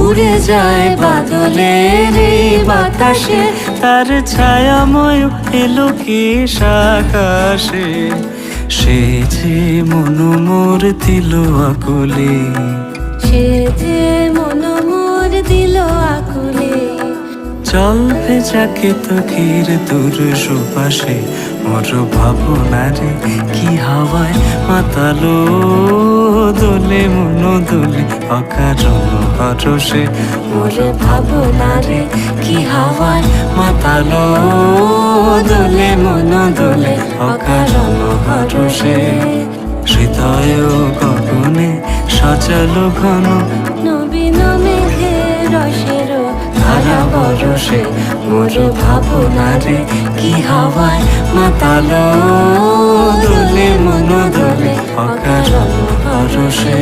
উড়ে যায় বাদলের এই বাতাসে, তার ছায়াময় এলো কেশ আকাশে। সে যে মন মোর দিল আকুলে, সে যে মন মোর দিল আকুলে। জল ভেজাকে তকির দূর সুপাশে, মোর ভাবনারে কি হাওয়ায় মাতালো দোলে মন দোলে অকারণ হরসে। মোর ভাবনারে কি হাওয়ায় মাতালো দোলে মন দোলে অকারণ হরসে। হৃদয় গগনে সজল ঘন নবীন মেঘের রসের ধারা বরসে। মোর ভাবনারে কি হাওয়ায় মাতালো দোলে মন দোলে অকারণ হরসে।